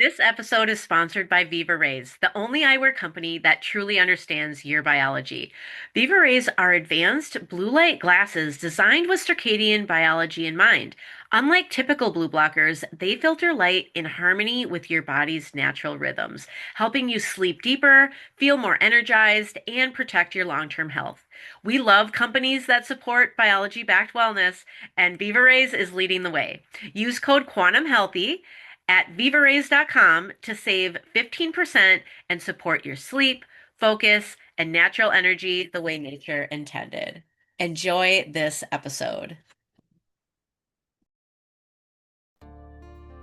This episode is sponsored by VIVARAYS, the only eyewear company that truly understands your biology. VIVARAYS are advanced blue light glasses designed with circadian biology in mind. Unlike typical blue blockers, they filter light in harmony with your body's natural rhythms, helping you sleep deeper, feel more energized, and protect your long-term health. We love companies that support biology-backed wellness, and VIVARAYS is leading the way. Use code QUANTUMHEALTHY at vivarays.com to save 15% and support your sleep, focus, and natural energy the way nature intended. Enjoy this episode.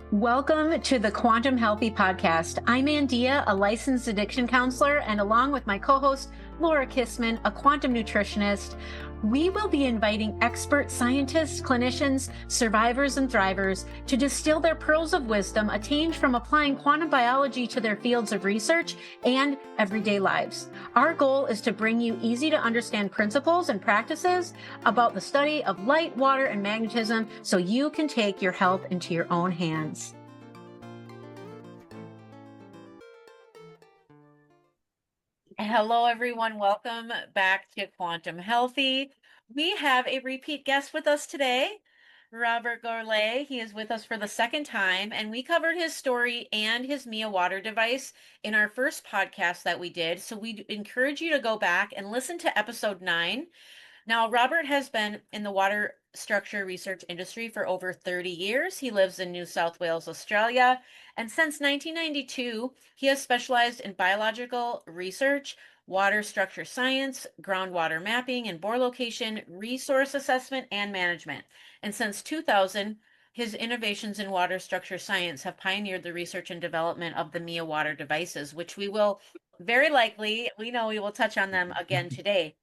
Welcome to the Quantum Healthy podcast. I'm Andia, a licensed addiction counselor, and along with my co-host, Laura Kissman, a quantum nutritionist, we will be inviting expert scientists, clinicians, survivors, and thrivers to distill their pearls of wisdom attained from applying quantum biology to their fields of research and everyday lives. Our goal is to bring you easy to understand principles and practices about the study of light, water, and magnetism so you can take your health into your own hands. Hello, everyone. Welcome back to Quantum Healthy. We have a repeat guest with us today, Robert Gourlay. He is with us for the second time, and we covered his story and his Mia water device in our first podcast that we did. So we encourage you to go back and listen to episode 9. Now, Robert has been in the water structure research industry for over 30 years. He lives in New South Wales, Australia, and since 1992, he has specialized in biological research, water structure science, groundwater mapping and bore location, resource assessment, and management. And since 2000, his innovations in water structure science have pioneered the research and development of the Mia water devices, which we will very likely, we know we will touch on them again today.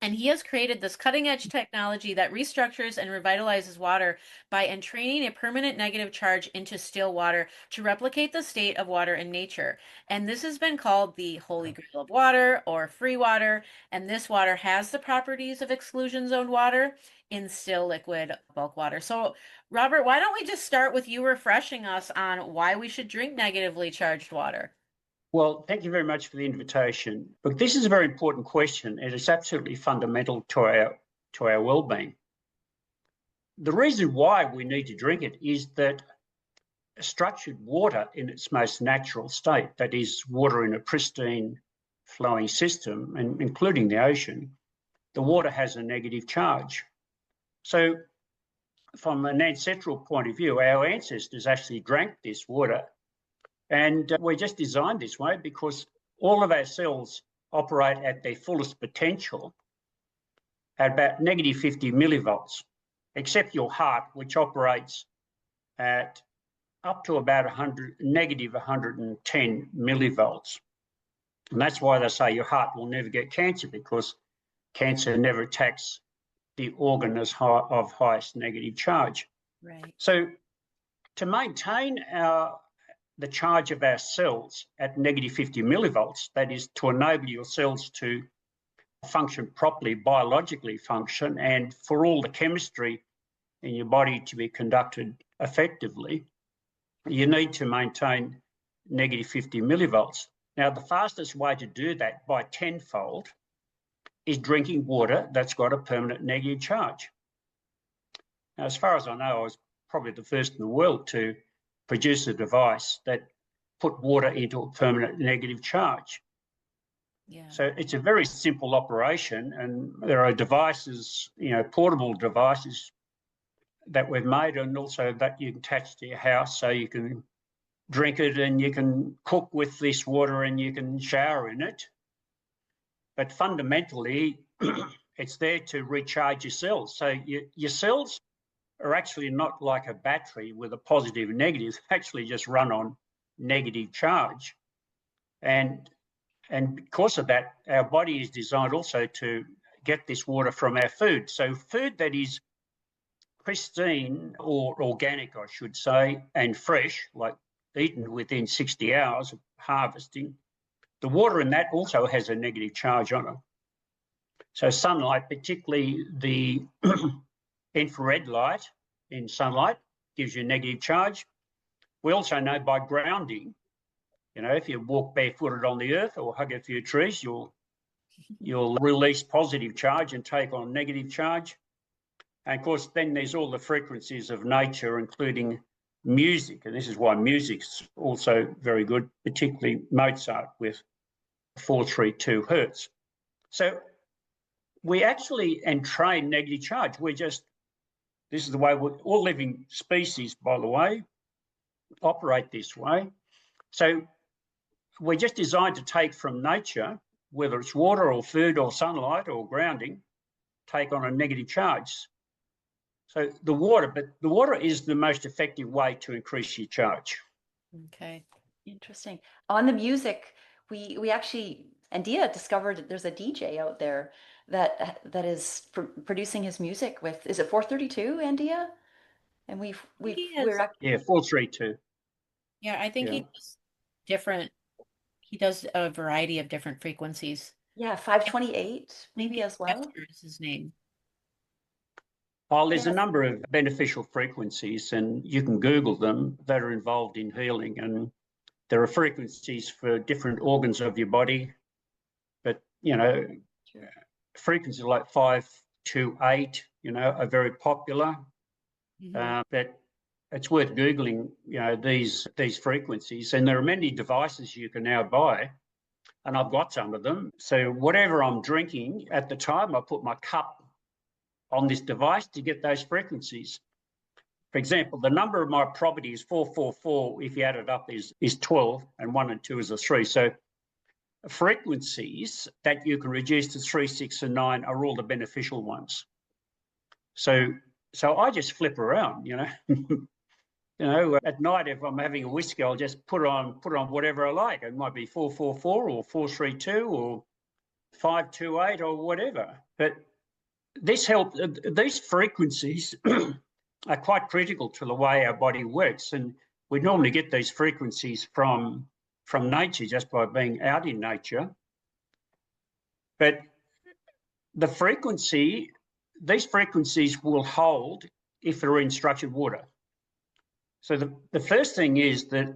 And he has created this cutting edge technology that restructures and revitalizes water by entraining a permanent negative charge into still water to replicate the state of water in nature. And this has been called the Holy Grail of Water or free water. And this water has the properties of exclusion zone water in still liquid bulk water. So, Robert, why don't we just start with you refreshing us on why we should drink negatively charged water? Well, thank you very much for the invitation. Look, this is a very important question, and it's absolutely fundamental to our well-being. The reason why we need to drink it is that structured water in its most natural state, that is, water in a pristine flowing system, and including the ocean, the water has a negative charge. So from an ancestral point of view, our ancestors actually drank this water. And we're just designed this way because all of our cells operate at their fullest potential at about negative 50 millivolts, except your heart, which operates at up to about negative 110 millivolts. And that's why they say your heart will never get cancer, because cancer never attacks the organ of highest negative charge. Right. So to maintain the charge of our cells at negative 50 millivolts, that is to enable your cells to function properly, biologically function, and for all the chemistry in your body to be conducted effectively, you need to maintain negative 50 millivolts. Now, the fastest way to do that by tenfold is drinking water that's got a permanent negative charge. Now, as far as I know, I was probably the first in the world to produce a device that put water into a permanent negative charge. Yeah. So it's a very simple operation, and there are devices, portable devices that we've made, and also that you can attach to your house so you can drink it and you can cook with this water and you can shower in it. But fundamentally, it's there to recharge your cells. So your cells are actually not like a battery with a positive and negative, actually just run on negative charge. And because of that, our body is designed also to get this water from our food. So food that is pristine or organic, I should say, and fresh, like eaten within 60 hours of harvesting, the water in that also has a negative charge on it. So sunlight, particularly the infrared light in sunlight, gives you a negative charge. We also know by grounding, if you walk barefooted on the earth or hug a few trees, you'll release positive charge and take on negative charge. And of course, then there's all the frequencies of nature, including music. And this is why music's also very good, particularly Mozart with 432 hertz. So we actually entrain negative charge. This is the way all living species, by the way, operate this way. So we're just designed to take from nature, whether it's water or food or sunlight or grounding, take on a negative charge. So the water is the most effective way to increase your charge. Okay. Interesting. On the music, we actually, Andia discovered that there's a DJ out there that is producing his music with, is it 432, Andia? And we're 432. Yeah, I think he does a variety of different frequencies. Yeah, 528 maybe as well. Is his name. Oh, there's a number of beneficial frequencies, and you can Google them, that are involved in healing. And there are frequencies for different organs of your body. But, frequencies like 528, are very popular. Mm-hmm. But it's worth Googling, these frequencies. And there are many devices you can now buy, and I've got some of them. So whatever I'm drinking at the time, I put my cup on this device to get those frequencies. For example, the number of my property is 444. If you add it up, is 12, and 1 and 2 is a 3. So frequencies that you can reduce to 3, 6, and 9 are all the beneficial ones. So I just flip around, at night, if I'm having a whiskey, I'll just put on whatever I like. It might be 444 or 432 or 528 or whatever. But these frequencies are quite critical to the way our body works. And we normally get these frequencies from nature just by being out in nature. But these frequencies will hold if they're in structured water. So the first thing is that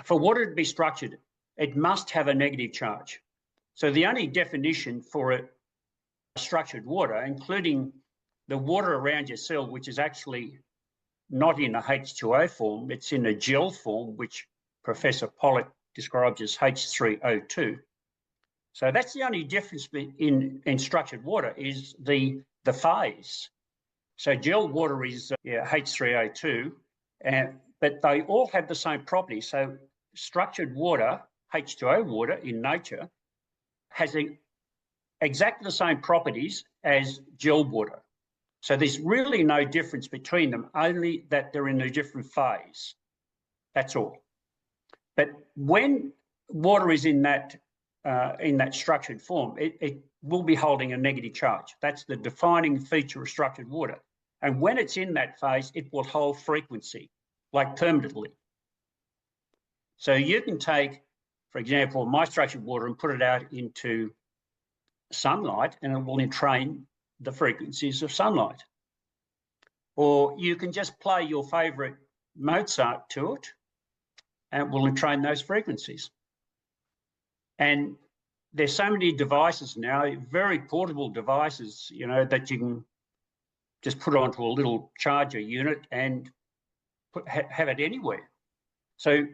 for water to be structured, it must have a negative charge. So the only definition for structured water, including the water around your cell, which is actually not in a H2O form, it's in a gel form, which Professor Pollock describes as H3O2. So that's the only difference in structured water, is the phase. So gel water is H3O2, but they all have the same property. So structured water, H2O water in nature, has exactly the same properties as gel water. So there's really no difference between them, only that they're in a different phase. That's all. But when water is in that structured form, it will be holding a negative charge. That's the defining feature of structured water. And when it's in that phase, it will hold frequency, like permanently. So you can take, for example, my structured water and put it out into sunlight, and it will entrain the frequencies of sunlight. Or you can just play your favourite Mozart to it, and it will entrain those frequencies. And there's so many devices now, very portable devices, that you can just put onto a little charger unit and have it anywhere. So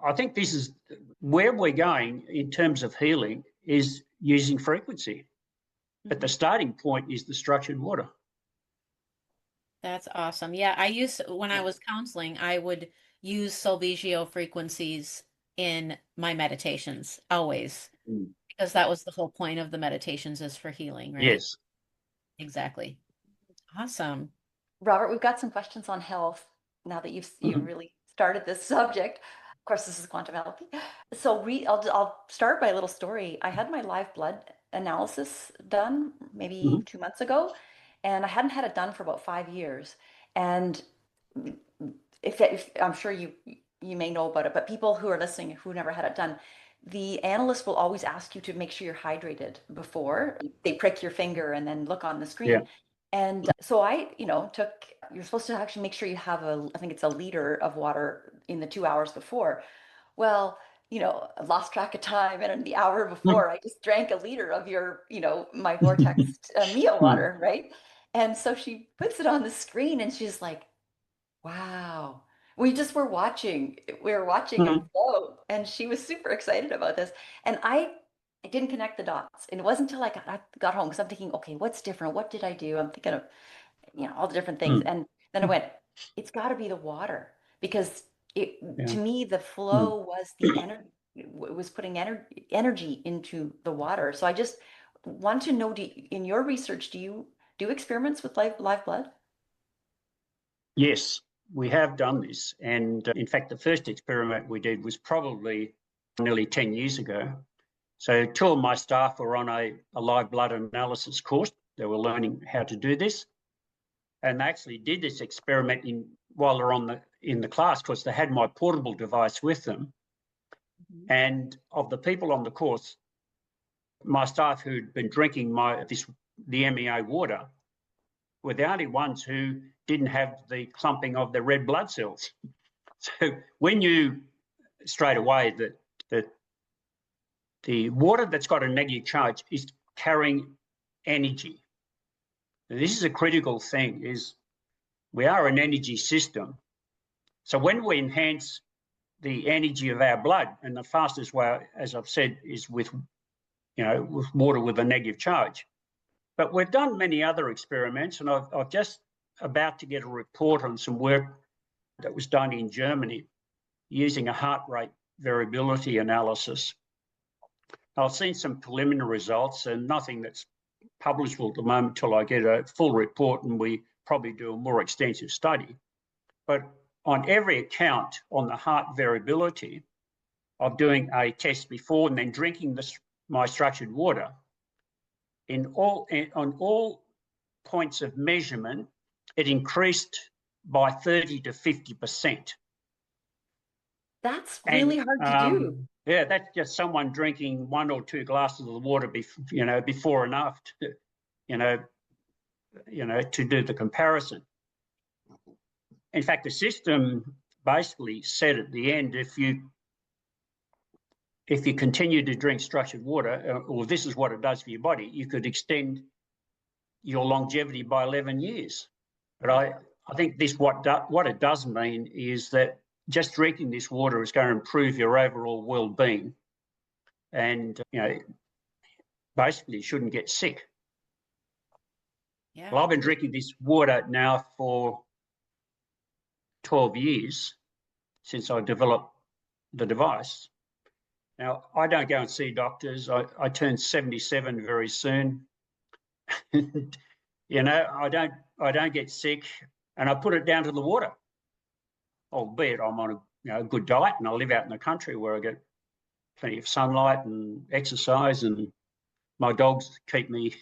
I think this is where we're going in terms of healing, is using frequency. But the starting point is the structured water. That's awesome. Yeah, when I was counseling, I would use Solfeggio frequencies in my meditations, always. Because that was the whole point of the meditations, is for healing, right? Yes. Exactly. Awesome. Robert, we've got some questions on health now that you've really started this subject. Of course, this is Quantum Healthy. So I'll start by a little story. I had my live blood analysis done maybe 2 months ago, and I hadn't had it done for about 5 years. And if I'm sure you may know about it, but people who are listening who never had it done, the analyst will always ask you to make sure you're hydrated before they prick your finger and then look on the screen. Yeah. And so I, you're supposed to actually make sure you have I think it's a liter of water in the 2 hours before. Well, I've lost track of time. And in the hour before, I just drank a liter of my Vortex Mia water, right? And so she puts it on the screen and she's like, wow. We were watching it flow, and she was super excited about this. And I didn't connect the dots. And it wasn't until I got home, because I'm thinking, okay, what's different? What did I do? I'm thinking of, all the different things. And then I went, it's got to be the water, because to me, the flow was the energy, it was putting energy into the water. So I just want to know, in your research, do you do experiments with live blood? Yes, we have done this. And in fact, the first experiment we did was probably nearly 10 years ago. So two of my staff were on a live blood analysis course. They were learning how to do this. And they actually did this experiment while they're in the class, because they had my portable device with them. And of the people on the course, my staff who'd been drinking the MEA water were the only ones who didn't have the clumping of the red blood cells. So when you straight away that the water that's got a negative charge is carrying energy. This is a critical thing, is we are an energy system. So when we enhance the energy of our blood, and the fastest way, as I've said, is with water with a negative charge. But we've done many other experiments, and I've just about to get a report on some work that was done in Germany using a heart rate variability analysis. I've seen some preliminary results, and nothing that's publishable at the moment till I get a full report and we probably do a more extensive study. But on every account on the heart variability of doing a test before and then drinking my structured water, on all points of measurement, it increased by 30 to 50%. That's really hard to do. Yeah, that's just someone drinking 1 or 2 glasses of water before and after, to do the comparison. In fact, the system basically said at the end, if you continue to drink structured water, or this is what it does for your body, you could extend your longevity by 11 years. But I think what it does mean is that just drinking this water is going to improve your overall well-being, and basically you shouldn't get sick. Yeah. Well, I've been drinking this water now for 12 years since I developed the device. Now, I don't go and see doctors. I turn 77 very soon. I don't get sick, and I put it down to the water. Albeit I'm on a good diet, and I live out in the country where I get plenty of sunlight and exercise, and my dogs keep me,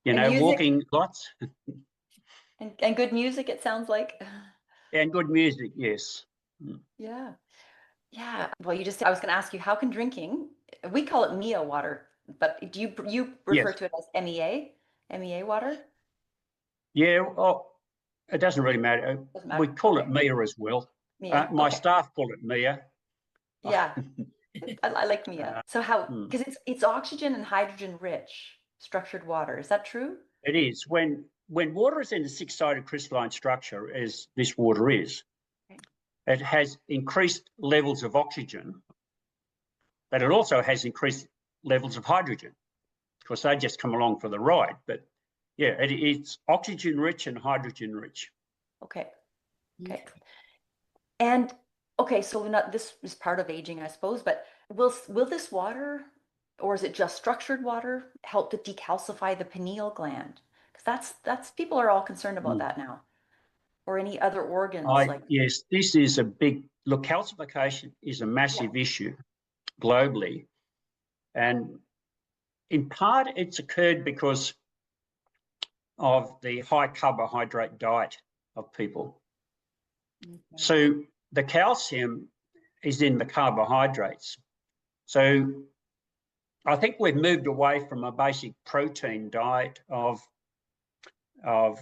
walking lots. And good music, it sounds like. And good music, yes. Yeah. Yeah. Well, I was going to ask you, how can drinking, we call it Mia water, but do you refer to it as MEA water? Yeah, well, it doesn't really matter. We call it Mia as well. Mia. My staff call it Mia. Yeah. I like Mia. So because it's oxygen and hydrogen rich structured water. Is that true? It is. When water is in a 6-sided crystalline structure, as this water is, it has increased levels of oxygen, but it also has increased levels of hydrogen. Of course, they just come along for the ride. But yeah, it's oxygen rich and hydrogen rich. Okay. And so this is part of aging, I suppose, but will this water, or is it just structured water, help to decalcify the pineal gland? Because that's people are all concerned about that now. Or any other organs Yes, this is a big look. Calcification is a massive issue globally, and in part it's occurred because of the high carbohydrate diet of people. So the calcium is in the carbohydrates. So I think we've moved away from a basic protein diet of of,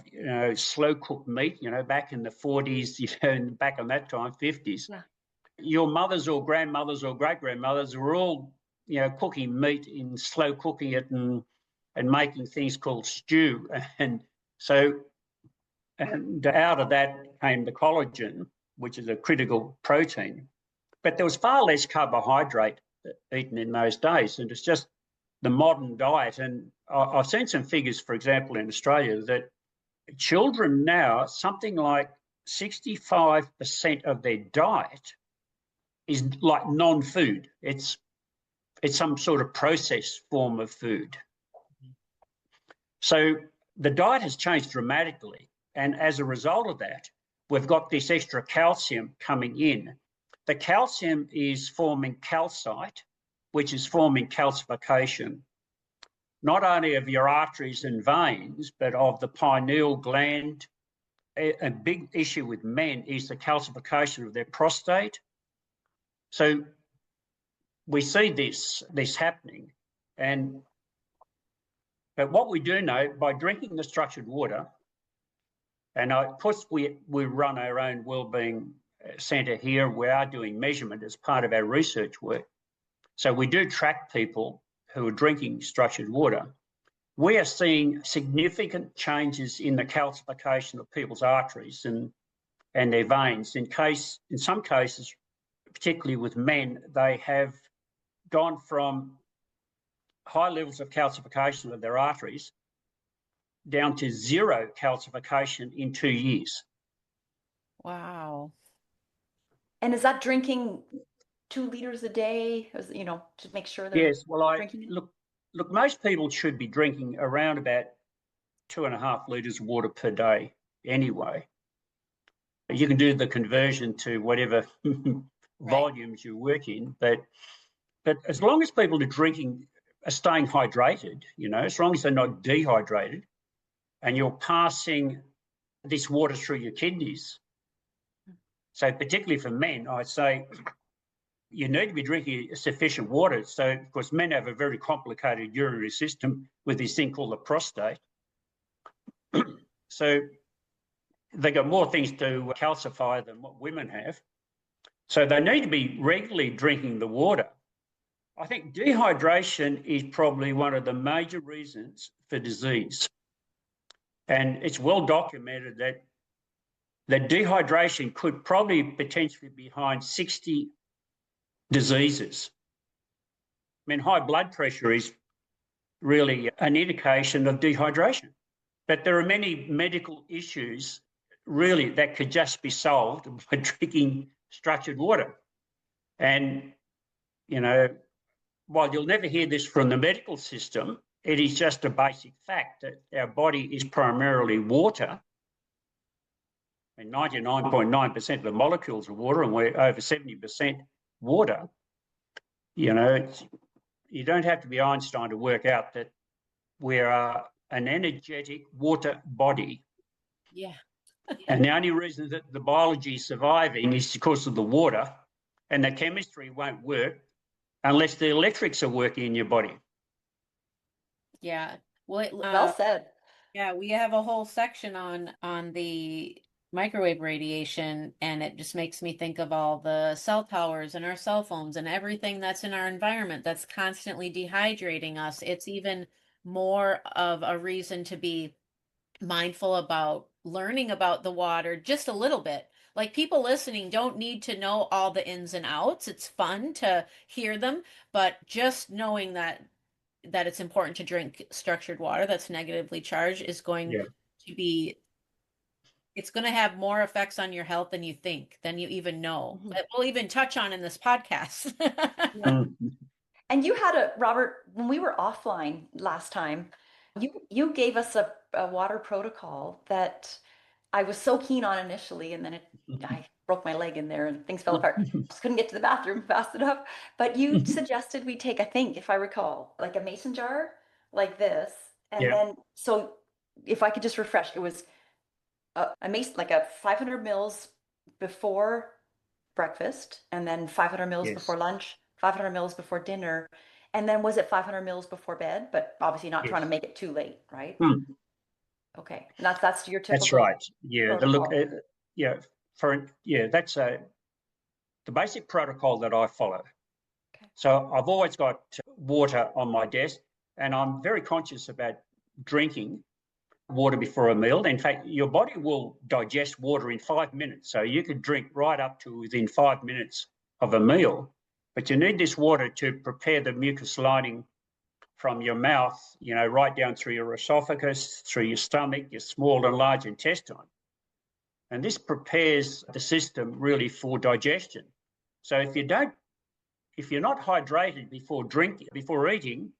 slow cooked meat, back in the 40s, back on that time, 50s. Yeah. Your mothers or grandmothers or great grandmothers were all, cooking meat in slow cooking it and making things called stew. And so, and out of that came the collagen, which is a critical protein. But there was far less carbohydrate eaten in those days. And it's just the modern diet. And I've seen some figures, for example, in Australia, that children now, something like 65% of their diet is like non-food. It's some sort of processed form of food. So the diet has changed dramatically. And as a result of that, we've got this extra calcium coming in. The calcium is forming calcite, which is forming calcification, not only of your arteries and veins, but of the pineal gland. A big issue with men is the calcification of their prostate. So we see this happening. But what we do know, by drinking the structured water, and of course we run our own wellbeing centre here. We are doing measurement as part of our research work. So we do track people who are drinking structured water. We are seeing significant changes in the calcification of people's arteries and their veins. In some cases, particularly with men, they have gone from high levels of calcification of their arteries down to zero calcification in 2 years. Wow. And is that drinking 2 liters a day, to make sure they're drinking? Look, most people should be drinking around about 2.5 litres of water per day anyway. You can do the conversion to whatever volumes you work in, but as long as people are staying hydrated, as long as they're not dehydrated, and you're passing this water through your kidneys. So particularly for men, I'd say you need to be drinking sufficient water. So, of course, men have a very complicated urinary system with this thing called the prostate. So they've got more things to calcify than what women have. So they need to be regularly drinking the water. I think dehydration is probably one of the major reasons for disease. And it's well documented that dehydration could probably potentially be behind 60 diseases. I mean, high blood pressure is really an indication of dehydration. But there are many medical issues really that could just be solved by drinking structured water. And, while you'll never hear this from the medical system, it is just a basic fact that our body is primarily water. And 99.9% of the molecules are water, and we're over 70% water. You don't have to be Einstein to work out that we are an energetic water body. Yeah. And the only reason that the biology is surviving is because of the water, and the chemistry won't work unless the electrics are working in your body. Yeah. Well said. Yeah, we have a whole section on the microwave radiation, and it just makes me think of all the cell towers and our cell phones and everything that's in our environment that's constantly dehydrating us. It's even more of a reason to be mindful about learning about the water just a little bit. Like, people listening don't need to know all the ins and outs. It's fun to hear them, but just knowing that it's important to drink structured water that's negatively charged is going to be, it's going to have more effects on your health than you think, than you even know. But we'll even touch on in this podcast. And you had Robert, when we were offline last time, you gave us a water protocol that I was so keen on initially, and then I broke my leg in there and things fell apart. Just couldn't get to the bathroom fast enough. But you suggested we take, I think, if I recall, like a mason jar like this. And then, so if I could just refresh, it was a mason, like a 500 mils before breakfast, and then 500 mils before lunch, 500 mils before dinner. And then was it 500 mils before bed? But obviously not trying to make it too late, right? Okay. And that's your That's typical right. Yeah. protocol. That's the basic protocol that I follow. Okay. So I've always got water on my desk, and I'm very conscious about drinking water before a meal. In fact, your body will digest water in 5 minutes. So you could drink right up to within 5 minutes of a meal, but you need this water to prepare the mucus lining from your mouth, right down through your esophagus, through your stomach, your small and large intestine. And this prepares the system really for digestion. So if you're not hydrated before eating,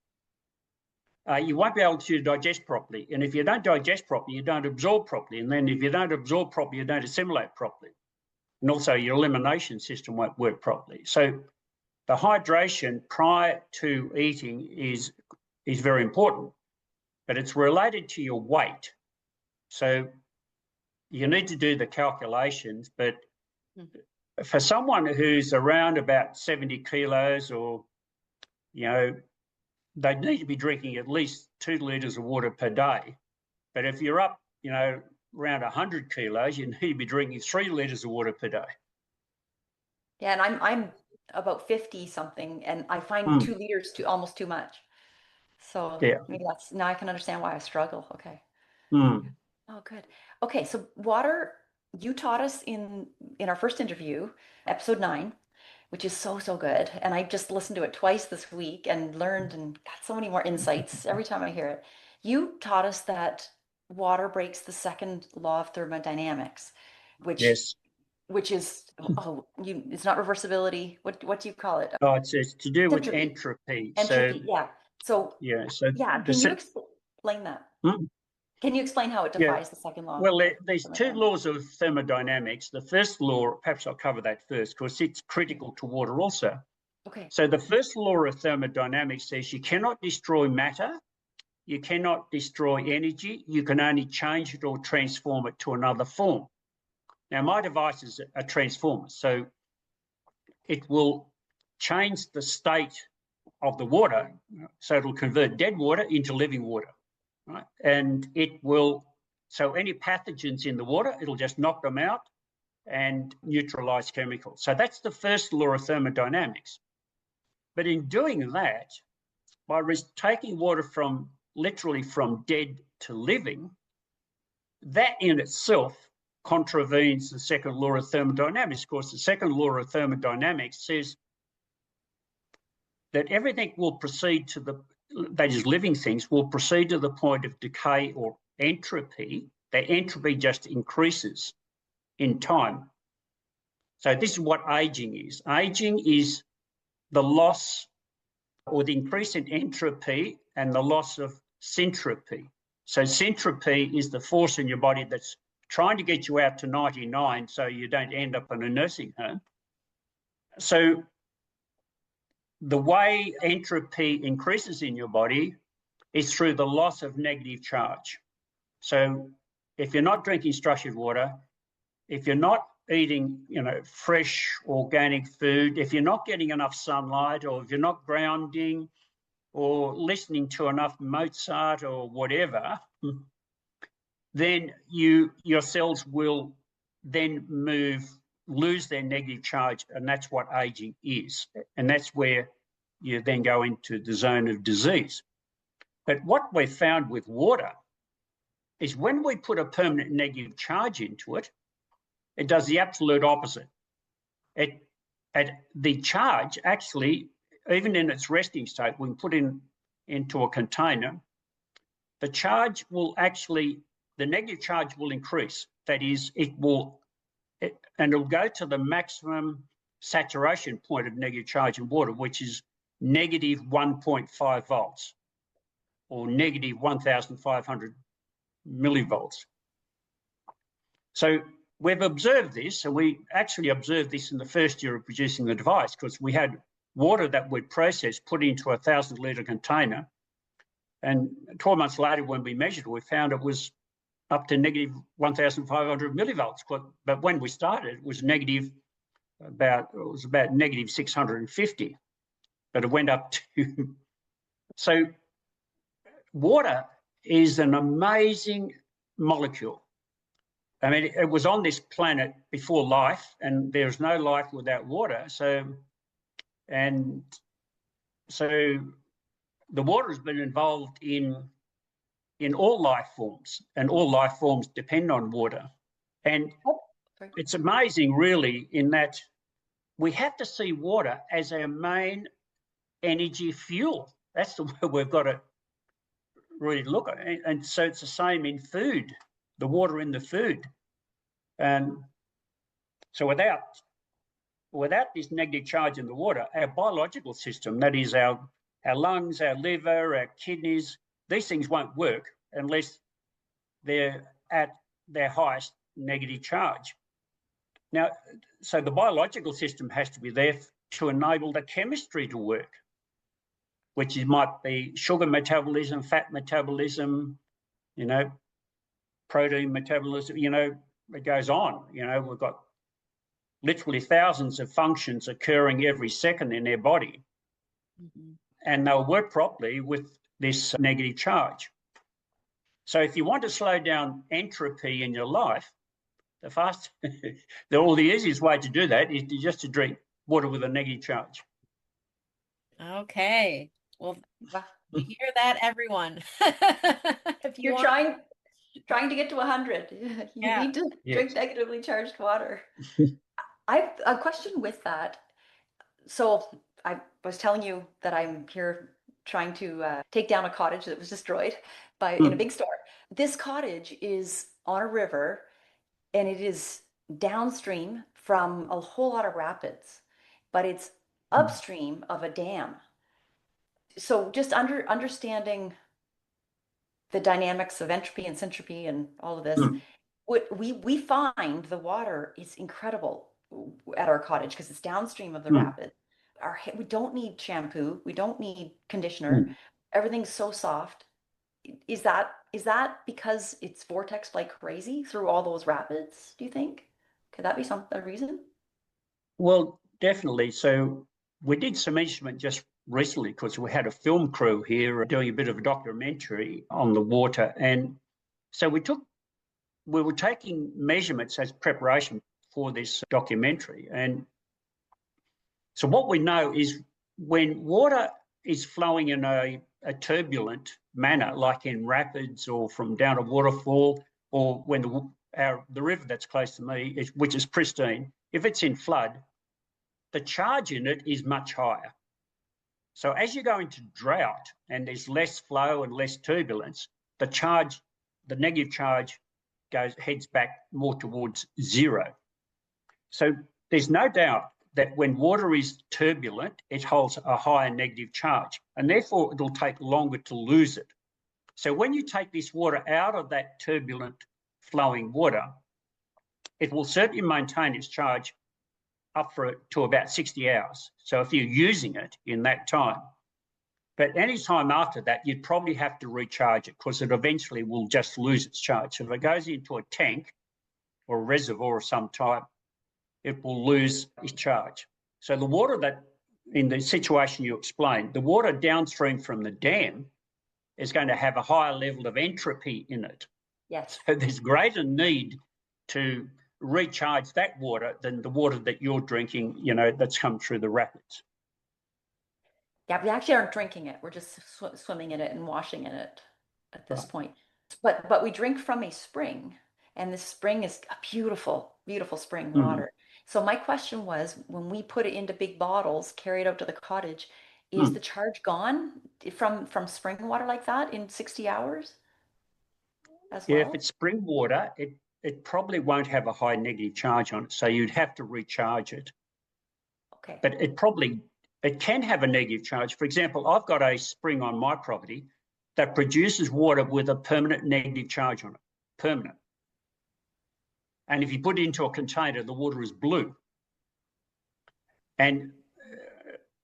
you won't be able to digest properly. And if you don't digest properly, you don't absorb properly. And then if you don't absorb properly, you don't assimilate properly. And also your elimination system won't work properly. So the hydration prior to eating is very important, but it's related to your weight. So you need to do the calculations, but for someone who's around about 70 kilos or, they need to be drinking at least 2 litres of water per day. But if you're up, around 100 kilos, you need to be drinking 3 litres of water per day. Yeah, and I'm about 50 something, and I find 2 liters almost too much. So yeah. maybe now I can understand why I struggle. Okay. Oh, good. Okay, so water, you taught us in our first interview, episode 9, which is so good. And I just listened to it twice this week and learned and got so many more insights every time I hear it. You taught us that water breaks the second law of thermodynamics, which is it's not reversibility. What do you call it? Oh, it's to do with Entropy. entropy. Entropy, yeah. So can you explain that? Can you explain how it defies the second law? Well, there's 2 laws of thermodynamics. The first law, perhaps I'll cover that first because it's critical to water also. Okay. So the first law of thermodynamics says you cannot destroy matter, you cannot destroy energy, you can only change it or transform it to another form. Now, my device is a transformer, so it will change the state of the water, so it'll convert dead water into living water, right? And it will, so any pathogens in the water, it'll just knock them out and neutralize chemicals. So that's the first law of thermodynamics. But in doing that, by taking water literally from dead to living, that in itself contravenes the second law of thermodynamics. Of course, the second law of thermodynamics says that everything will proceed that is, living things will proceed to the point of decay or entropy. That entropy just increases in time. So this is what aging is. Aging is the loss or the increase in entropy and the loss of syntropy. So syntropy is the force in your body that's trying to get you out to 99 so you don't end up in a nursing home. So the way entropy increases in your body is through the loss of negative charge. So if you're not drinking structured water, if you're not eating, fresh organic food, if you're not getting enough sunlight, or if you're not grounding or listening to enough Mozart or whatever, then your cells will then lose their negative charge, and that's what aging is. And that's where you then go into the zone of disease. But what we've found with water is when we put a permanent negative charge into it, it does the absolute opposite. The charge actually, even in its resting state, when put into a container, the charge will actually, the negative charge will increase. That is, and it'll go to the maximum saturation point of negative charge in water, which is negative 1.5 volts or negative 1,500 millivolts. So we've observed this, and we actually observed this in the first year of producing the device, because we had water that we'd processed, put into a 1,000-litre container, and 12 months later when we measured it, we found it was up to negative 1,500 millivolts. But when we started, it was about negative 650, but it went up to... So water is an amazing molecule. I mean, it was on this planet before life, and there's no life without water. So the water has been involved in all life forms, and all life forms depend on water. And it's amazing, really, in that we have to see water as our main energy fuel. That's the way we've got to really look at it. And so it's the same in food, the water in the food. And so without this negative charge in the water, our biological system, that is our lungs, our liver, our kidneys, these things won't work unless they're at their highest negative charge. Now, so the biological system has to be there to enable the chemistry to work, which might be sugar metabolism, fat metabolism, protein metabolism, it goes on. We've got literally thousands of functions occurring every second in their body. Mm-hmm. And they'll work properly with this negative charge. So if you want to slow down entropy in your life, the easiest way to do that is just to drink water with a negative charge. Okay. Well, you hear that, everyone. If you're trying to get to 100, you need to drink negatively charged water. I have a question with that. So I was telling you that I'm here trying to take down a cottage that was destroyed in a big storm. This cottage is on a river, and it is downstream from a whole lot of rapids, but it's upstream of a dam. So just understanding the dynamics of entropy and syntropy and all of this, we find the water is incredible at our cottage because it's downstream of the rapid. We don't need shampoo. We don't need conditioner. Everything's so soft. Is that because it's vortex like crazy through all those rapids, do you think? Could that be a reason? Well, definitely. So we did some instrument just recently because we had a film crew here doing a bit of a documentary on the water. And so we were taking measurements as preparation for this documentary. And so what we know is when water is flowing in a turbulent manner, like in rapids or from down a waterfall, or when the river that's close to me, which is pristine, if it's in flood, the charge in it is much higher. So as you go into drought and there's less flow and less turbulence, the negative charge heads back more towards zero. So there's no doubt that when water is turbulent, it holds a higher negative charge, and therefore it'll take longer to lose it. So when you take this water out of that turbulent flowing water, it will certainly maintain its charge up to about 60 hours. So if you're using it in that time, but any time after that, you'd probably have to recharge it because it eventually will just lose its charge. So if it goes into a tank or a reservoir of some type, it will lose its charge. So the water that, in the situation you explained, the water downstream from the dam is going to have a higher level of entropy in it. Yes. So there's greater need to recharge that water than the water that you're drinking, that's come through the rapids. Yeah, we actually aren't drinking it. We're just swimming in it and washing in it at this point. But we drink from a spring, and this spring is a beautiful, beautiful spring water. So my question was, when we put it into big bottles, carry it out to the cottage, is the charge gone from spring water like that in 60 hours as well? Yeah, if it's spring water, it probably won't have a high negative charge on it, so you'd have to recharge it. Okay. But it can have a negative charge. For example, I've got a spring on my property that produces water with a permanent negative charge on it, permanent. And if you put it into a container, the water is blue. And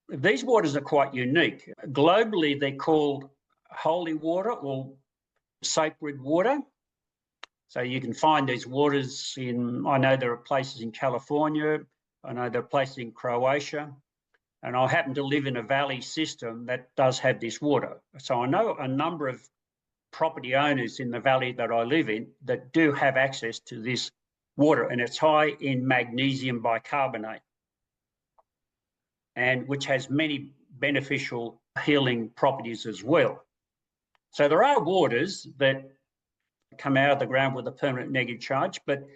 these waters are quite unique. Globally, they're called holy water or sacred water. So you can find these waters I know there are places in California, I know there are places in Croatia, and I happen to live in a valley system that does have this water. So I know a number of property owners in the valley that I live in that do have access to this water, and it's high in magnesium bicarbonate, and which has many beneficial healing properties as well. So there are waters that come out of the ground with a permanent negative charge, but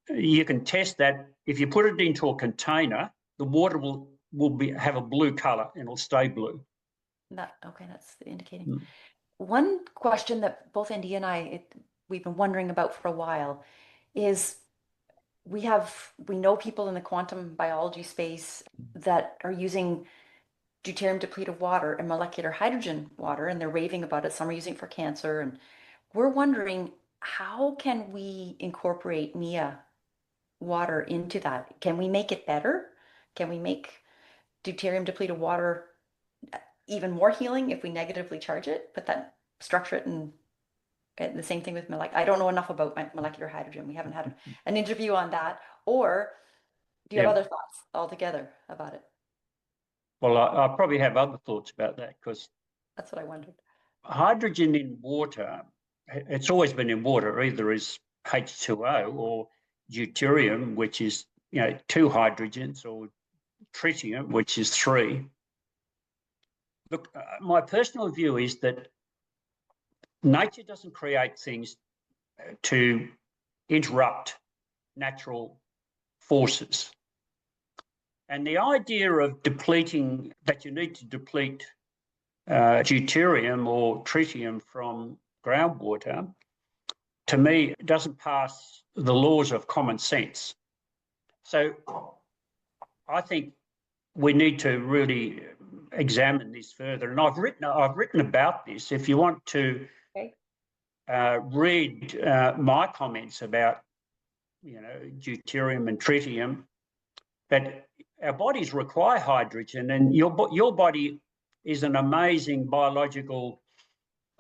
you can test that. If you put it into a container, the water will have a blue color and it'll stay blue. Okay, that's indicating. One question that both Andy and we've been wondering about for a while is we know people in the quantum biology space that are using deuterium depleted water and molecular hydrogen water, and they're raving about it. Some are using it for cancer, and we're wondering, how can we incorporate MIA water into that? Can we make it better? Can we make deuterium depleted water even more healing if we negatively charge it, but then structure it? And the same thing with I don't know enough about molecular hydrogen. We haven't had an interview on that. Or do you have other thoughts altogether about it? Well, I probably have other thoughts about that, because that's what I wondered. Hydrogen in water, it's always been in water, either as H2O or deuterium, which is 2 hydrogens, or tritium, which is 3. Look, my personal view is that nature doesn't create things to interrupt natural forces. And the idea of depleting, that you need to deplete deuterium or tritium from groundwater, to me, doesn't pass the laws of common sense. So I think we need to really examine this further. And I've written about this. If you want to read my comments about deuterium and tritium, that our bodies require hydrogen, and your body is an amazing biological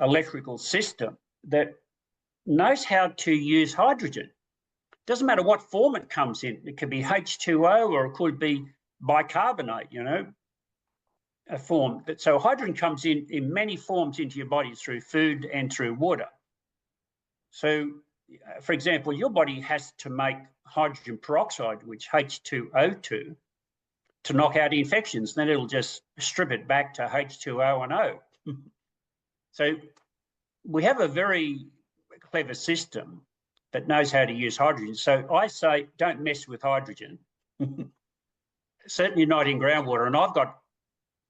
electrical system that knows how to use hydrogen. Doesn't matter what form it comes in. It could be H2O or it could be bicarbonate, a form. So hydrogen comes in many forms into your body through food and through water. So, for example, your body has to make hydrogen peroxide, which H2O2, to knock out infections. Then it'll just strip it back to H2O and O. So we have a very clever system that knows how to use hydrogen. So I say, don't mess with hydrogen. Certainly not in groundwater. And I've got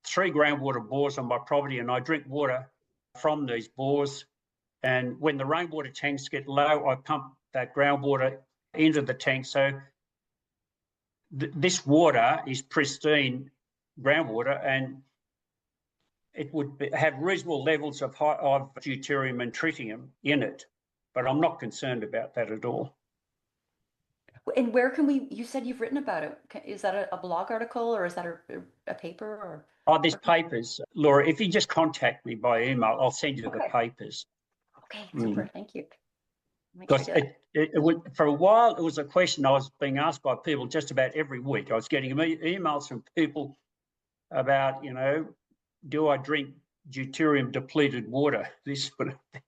3 groundwater bores on my property, and I drink water from these bores. And when the rainwater tanks get low, I pump that groundwater into the tank. So this water is pristine groundwater, and it would have reasonable levels of deuterium and tritium in it. But I'm not concerned about that at all. And where can you said you've written about it. Is that a blog article, or is that a paper? Or there's papers. Laura, if you just contact me by email, I'll send you the papers. Okay, super. Thank you. Because for a while, it was a question I was being asked by people just about every week. I was getting emails from people about, do I drink deuterium depleted water?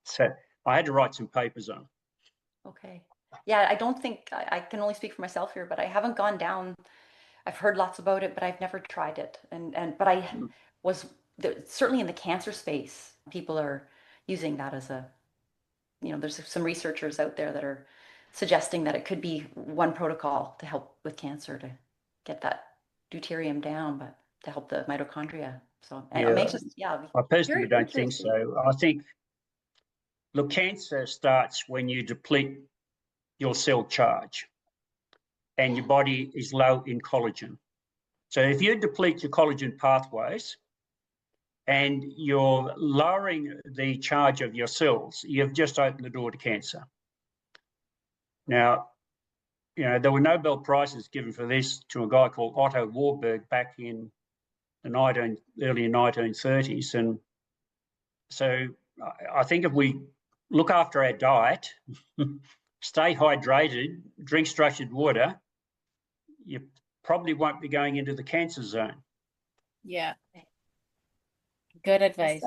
So I had to write some papers on. Okay. Yeah, I don't think, I can only speak for myself here, but I haven't gone down. I've heard lots about it, but I've never tried it. But I was certainly in the cancer space, people are using that as a, there's some researchers out there that are suggesting that it could be one protocol to help with cancer, to get that deuterium down, but to help the mitochondria. So I'm anxious. Yeah, I personally don't think so. I think, look, cancer starts when you deplete your cell charge and your body is low in collagen. So if you deplete your collagen pathways and you're lowering the charge of your cells, you've just opened the door to cancer. Now, there were Nobel Prizes given for this to a guy called Otto Warburg back in the early 1930s. And so I think if we look after our diet, stay hydrated, drink structured water, you probably won't be going into the cancer zone. Yeah. Good advice.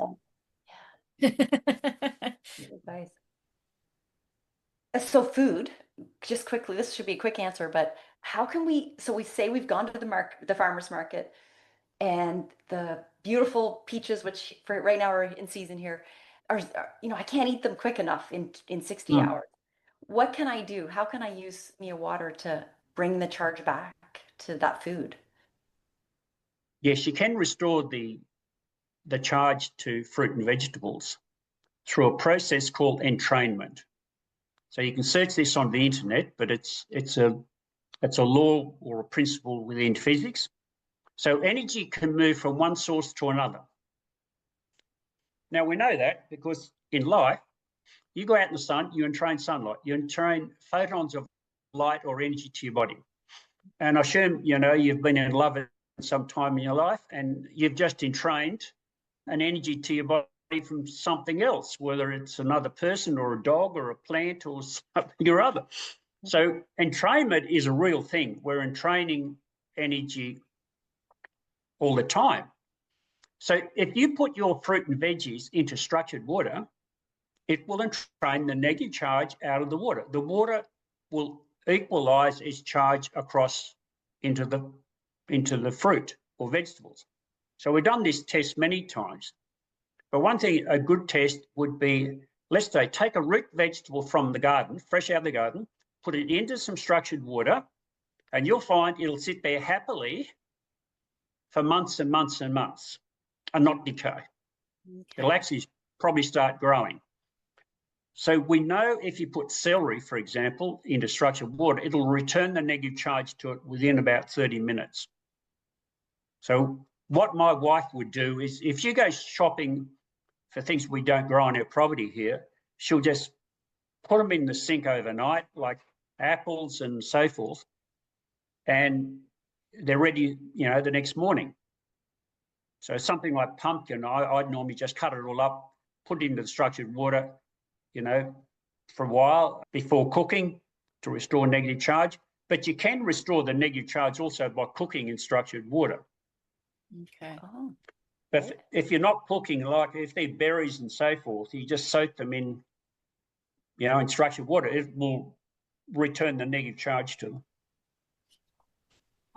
Guys. So food, just quickly, this should be a quick answer, but how can we, so we say we've gone to the farmer's market and the beautiful peaches, which for right now are in season here, I can't eat them quick enough in 60 Mm. hours. What can I do? How can I use Mia water to bring the charge back to that food? Yes, you can restore the charge to fruit and vegetables through a process called entrainment. So you can search this on the internet, but it's a law or a principle within physics. So energy can move from one source to another. Now we know that because in life, you go out in the sun, you entrain sunlight, you entrain photons of light or energy to your body. And I assume, you've been in love at some time in your life and you've just entrained an energy to your body from something else, whether it's another person or a dog or a plant or something or other. So entrainment is a real thing. We're entraining energy all the time. So if you put your fruit and veggies into structured water, it will entrain the negative charge out of the water. The water will equalize its charge across into the fruit or vegetables. So we've done this test many times. But one thing, a good test would be, let's say, take a root vegetable from the garden, fresh out of the garden, put it into some structured water, and you'll find it'll sit there happily for months and months and months and not decay. Okay. It'll actually probably start growing. So we know if you put celery, for example, into structured water, it'll return the negative charge to it within about 30 minutes. So what my wife would do is if she goes shopping for things we don't grow on our property here, she'll just put them in the sink overnight, like apples and so forth, and they're ready, the next morning. So something like pumpkin, I'd normally just cut it all up, put it into the structured water, for a while before cooking to restore negative charge. But you can restore the negative charge also by cooking in structured water. Okay. Oh, But if you're not cooking, like if they're berries and so forth, you just soak them in, in structured water, it will return the negative charge to them.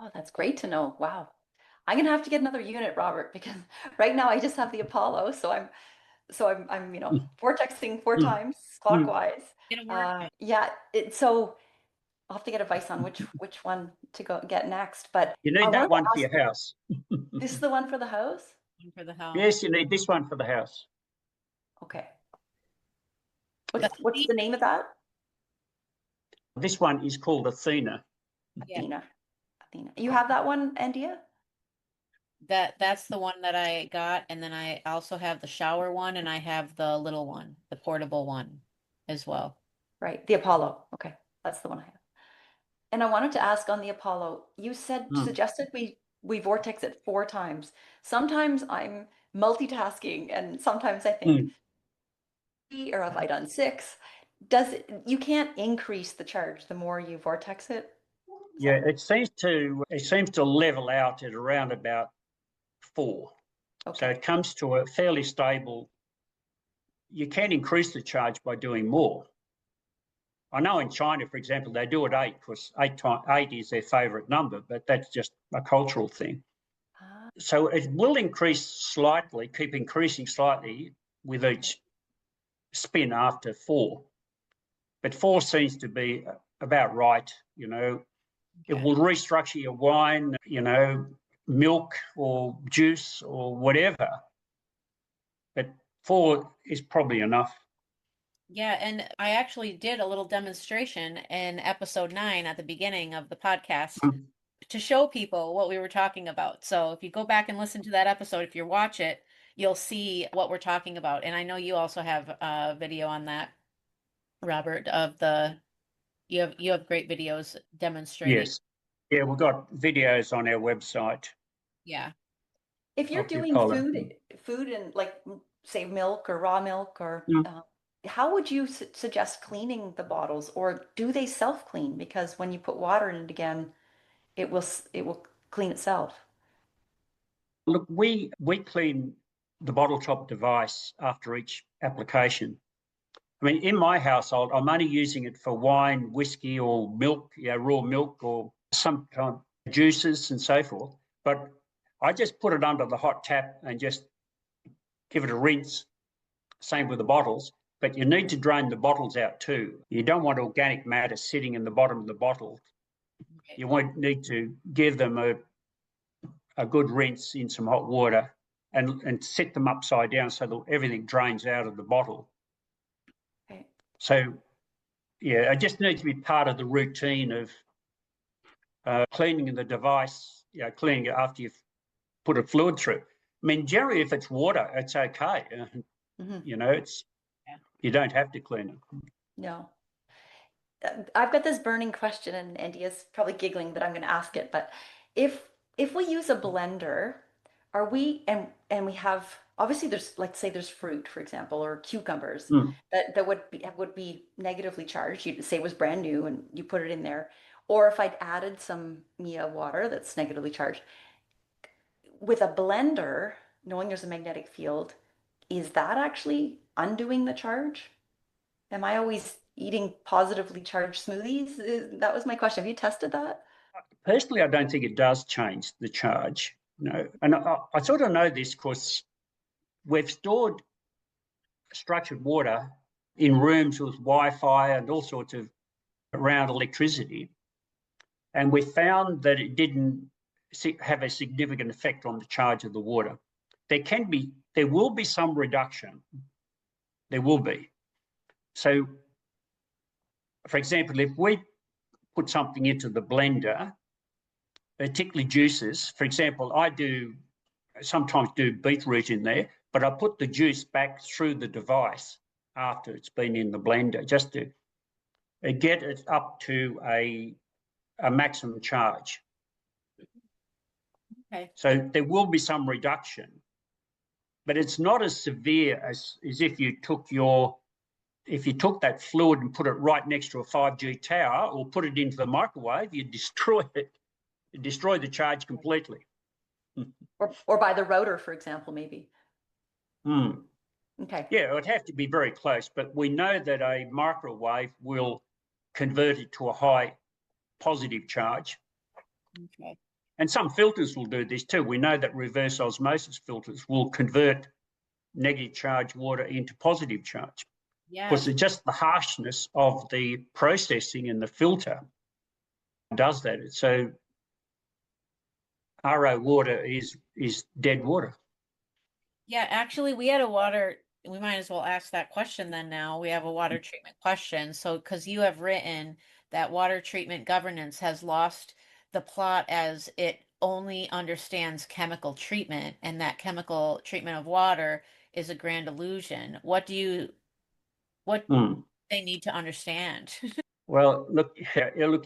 oh, that's great to know. Wow. I'm gonna have to get another unit, Robert, because right now I just have the Apollo, so I'm vortexing four Mm. times Mm. clockwise. It'll work. Yeah, so I'll have to get advice on which one to go get next. But You I need that wanted to one for ask, your house. this is the one for the house? For the house. Yes, you need this one for the house. Okay. What's the name of that? This one is called Athena. Yeah. Athena. You have that one, Andia? That's the one that I got, and then I also have the shower one, and I have the little one, the portable one as well. Right, the Apollo. Okay, that's the one I have. And I wanted to ask on the Apollo, you suggested we vortex it 4 times. Sometimes I'm multitasking, and sometimes I think, or have I done 6? You can't increase the charge the more you vortex it? Yeah, it seems to level out at around about 4. Okay. So it comes to a fairly stable. You can increase the charge by doing more. I know in China, for example, they do it 8 because 8 is their favourite number, but that's just a cultural thing. So it will increase slightly, keep increasing slightly with each spin after 4. But 4 seems to be about right, It will restructure your wine, milk or juice or whatever. But 4 is probably enough. Yeah, and I actually did a little demonstration in episode 9 at the beginning of the podcast to show people what we were talking about. So if you go back and listen to that episode, if you watch it, you'll see what we're talking about. And I know you also have a video on that, Robert, you have great videos demonstrating. Yes. Yeah, we've got videos on our website. Yeah. If you're doing food and like say milk or raw milk or how would you suggest cleaning the bottles, or do they self-clean? Because when you put water in it again, it will clean itself. Look, we clean the bottle top device after each application. I mean, in my household, I'm only using it for wine, whiskey, or milk, raw milk, or sometimes juices and so forth. But I just put it under the hot tap and just give it a rinse. Same with the bottles. But you need to drain the bottles out too. You don't want organic matter sitting in the bottom of the bottle. You won't need to give them a good rinse in some hot water and set them upside down so that everything drains out of the bottle. Okay. So, yeah, it just needs to be part of the routine of cleaning the device, cleaning it after you've put a fluid through. I mean, generally, if it's water, it's okay. You don't have to clean it. No. I've got this burning question, and Andia's probably giggling that I'm going to ask it, but if we use a blender, are we and we have, obviously there's, like, say there's fruit, for example, or cucumbers that would be negatively charged. You'd say it was brand new and you put it in there. Or if I'd added some Mia water that's negatively charged, with a blender, knowing there's a magnetic field, is that actually undoing the charge? Am I always eating positively charged smoothies? That was my question. Have you tested that? Personally, I don't think it does change the charge. No. And I sort of know this because we've stored structured water in rooms with Wi-Fi and all sorts of around electricity. And we found that it didn't have a significant effect on the charge of the water. There will be some reduction. There will be. So, for example, if we put something into the blender, particularly juices, for example, I sometimes do beetroot in there, but I put the juice back through the device after it's been in the blender, just to get it up to a maximum charge. Okay. So there will be some reduction, but it's not as severe as if you took that fluid and put it right next to a 5G tower or put it into the microwave, you destroy it. You destroy the charge completely. Or by the router, for example, maybe. Okay. Yeah, it would have to be very close, but we know that a microwave will convert it to a high positive charge. Okay. And some filters will do this too. We know that reverse osmosis filters will convert negative charge water into positive charge. Yeah. Because it's just the harshness of the processing in the filter does that. So RO water is dead water. Yeah, actually, we might as well ask that question then now. We have a water treatment question. So, because you have written that water treatment governance has lost the plot as it only understands chemical treatment, and that chemical treatment of water is a grand illusion. What they need to understand? Well, look,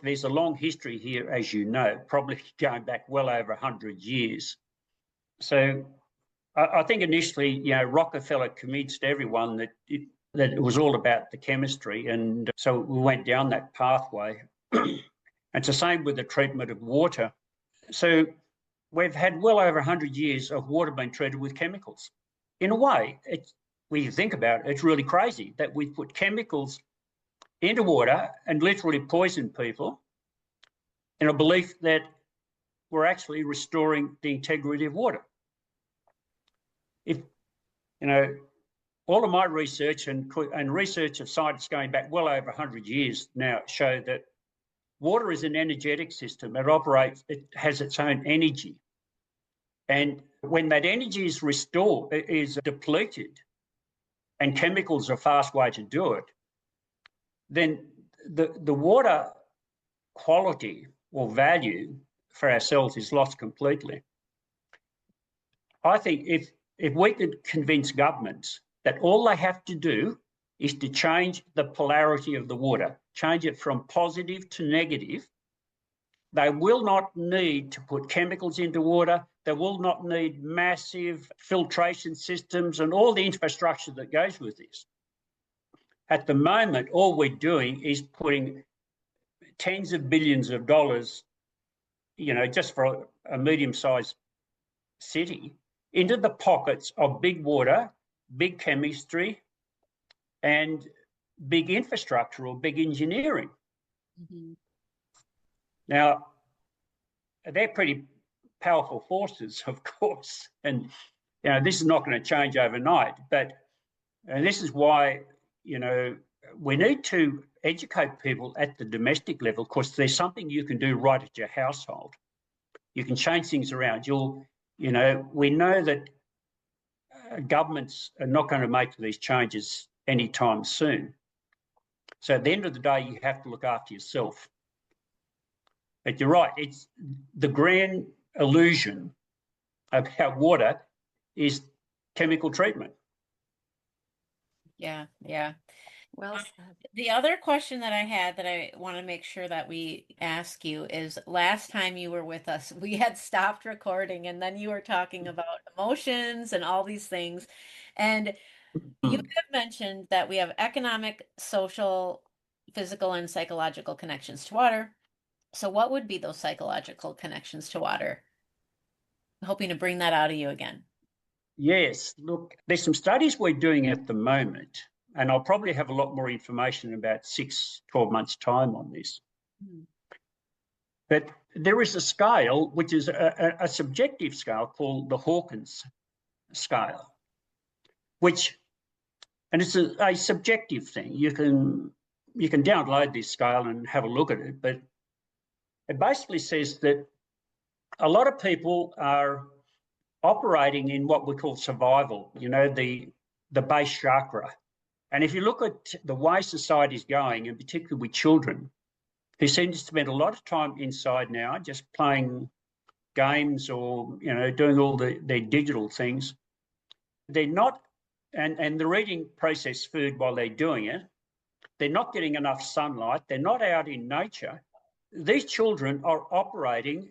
there's a long history here, as you know, probably going back well over 100 years. So I think initially, Rockefeller convinced everyone that it was all about the chemistry. And so we went down that pathway. It's the same with the treatment of water. So we've had well over 100 years of water being treated with chemicals. In a way, when you think about it, it's really crazy that we put chemicals into water and literally poison people in a belief that we're actually restoring the integrity of water. All of my research and research of science going back well over 100 years now show that water is an energetic system. It has its own energy. And when that energy is depleted, and chemicals are a fast way to do it, then the water quality or value for ourselves is lost completely. I think if we could convince governments that all they have to do is to change the polarity of the water, change it from positive to negative, they will not need to put chemicals into water. They will not need massive filtration systems and all the infrastructure that goes with this. At the moment, all we're doing is putting tens of billions of dollars, just for a medium-sized city, into the pockets of big water, big chemistry, and big infrastructure or big engineering. Mm-hmm. Now, they're pretty powerful forces, of course, and this is not going to change overnight. And this is why we need to educate people at the domestic level, because there's something you can do right at your household. You can change things around. We know that governments are not going to make these changes anytime soon. So at the end of the day, you have to look after yourself. But you're right, it's the grand illusion about water is chemical treatment. Yeah, yeah. Well said. The other question that I had that I want to make sure that we ask you is, last time you were with us, we had stopped recording and then you were talking about emotions and all these things. And you have mentioned that we have economic, social, physical, and psychological connections to water. So what would be those psychological connections to water? I'm hoping to bring that out of you again. Yes, look, there's some studies we're doing at the moment, and I'll probably have a lot more information in about 12 months' time on this. But there is a scale, which is a subjective scale called the Hawkins scale, and it's a subjective thing. You can download this scale and have a look at it, but it basically says that a lot of people are operating in what we call survival, the base chakra. And if you look at the way society is going, and particularly with children, who seem to spend a lot of time inside now, just playing games or, doing all their digital things, they're not, and they're eating processed food while they're doing it. They're not getting enough sunlight. They're not out in nature. These children are operating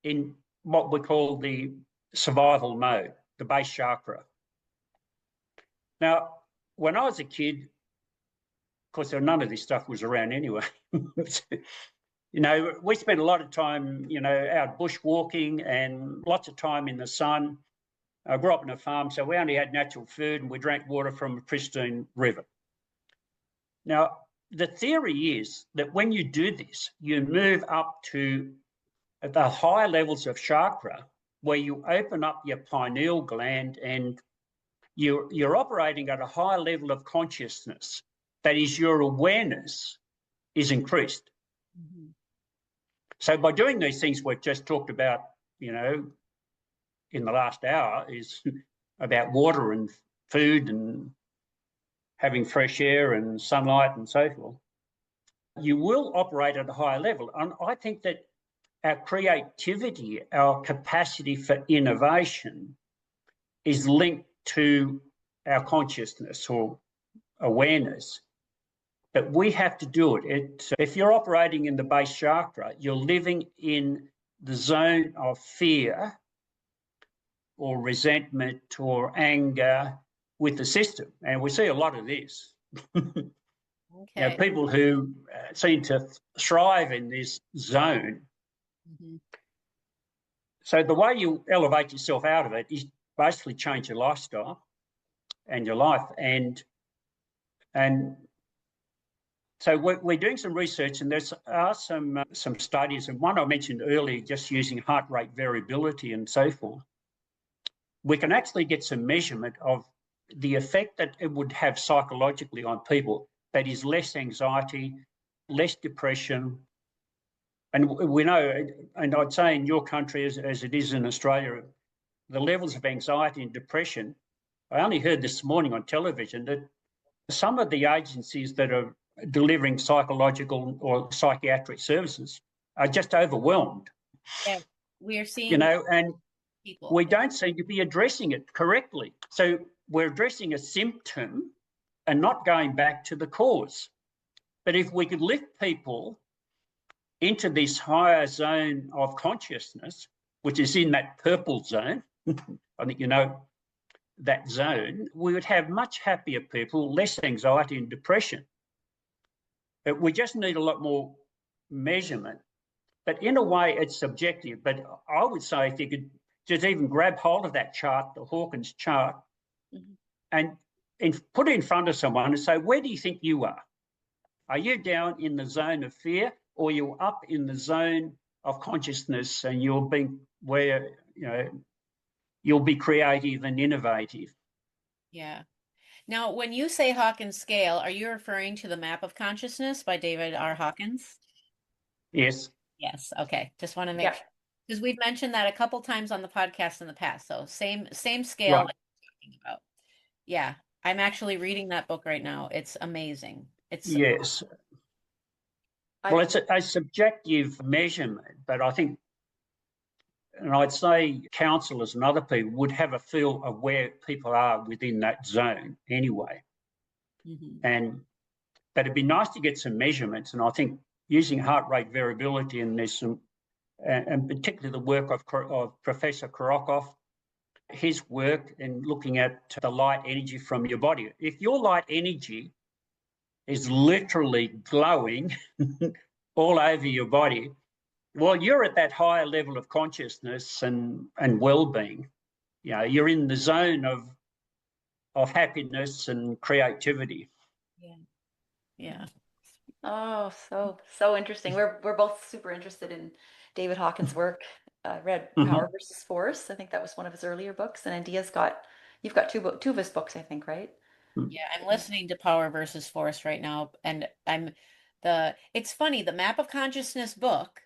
in what we call the survival mode, the base chakra. Now, when I was a kid, of course, none of this stuff was around anyway. We spent a lot of time, out bushwalking and lots of time in the sun. I grew up on a farm, so we only had natural food and we drank water from a pristine river. Now, the theory is that when you do this, you move up to the higher levels of chakra, where you open up your pineal gland and you're operating at a higher level of consciousness. That is, your awareness is increased. Mm-hmm. So by doing these things we've just talked about, in the last hour, is about water and food and having fresh air and sunlight and so forth, you will operate at a higher level. And I think that our creativity, our capacity for innovation is linked to our consciousness or awareness. But we have to do it. If you're operating in the base chakra, you're living in the zone of fear or resentment or anger with the system. And we see a lot of this. Okay. People who seem to thrive in this zone. Mm-hmm. So the way you elevate yourself out of it is basically change your lifestyle and your life. And so we're doing some research, and there are some studies, and one I mentioned earlier, just using heart rate variability and so forth. We can actually get some measurement of the effect that it would have psychologically on people. That is less anxiety, less depression. And we know, and I'd say in your country as it is in Australia, the levels of anxiety and depression, I only heard this morning on television that some of the agencies that are delivering psychological or psychiatric services are just overwhelmed. Yeah, we are seeing, and people. We don't seem to be addressing it correctly. So we're addressing a symptom and not going back to the cause. But if we could lift people into this higher zone of consciousness, which is in that purple zone, I think that zone, we would have much happier people, less anxiety and depression. But we just need a lot more measurement. But in a way, it's subjective. But I would say if you could just even grab hold of that chart, the Hawkins chart, and put it in front of someone and say, where do you think you are? Are you down in the zone of fear, or you're up in the zone of consciousness and you'll be where, you'll be creative and innovative? Yeah. Now, when you say Hawkins scale, are you referring to the Map of Consciousness by David R. Hawkins? Yes. Yes. Okay. Just want to make sure, because we've mentioned that a couple times on the podcast in the past. So same scale Right. that you're talking about. Yeah. I'm actually reading that book right now. It's amazing. Yes. Well, it's a subjective measurement, but I think, and I'd say counsellors and other people would have a feel of where people are within that zone anyway. But it'd be nice to get some measurements, and I think using heart rate variability, and there's some, and particularly the work of Professor Korokoff, his work in looking at the light energy from your body. If your light energy is literally glowing all over your body, well, you're at that higher level of consciousness and well-being. You're in the zone of happiness and creativity. Yeah. Oh, so interesting. We're both super interested in David Hawkins' work. I read Power versus Force. I think that was one of his earlier books. And you've got two of his books, I think, right? Yeah, I'm listening to Power versus Force right now, and it's funny, the Map of Consciousness book,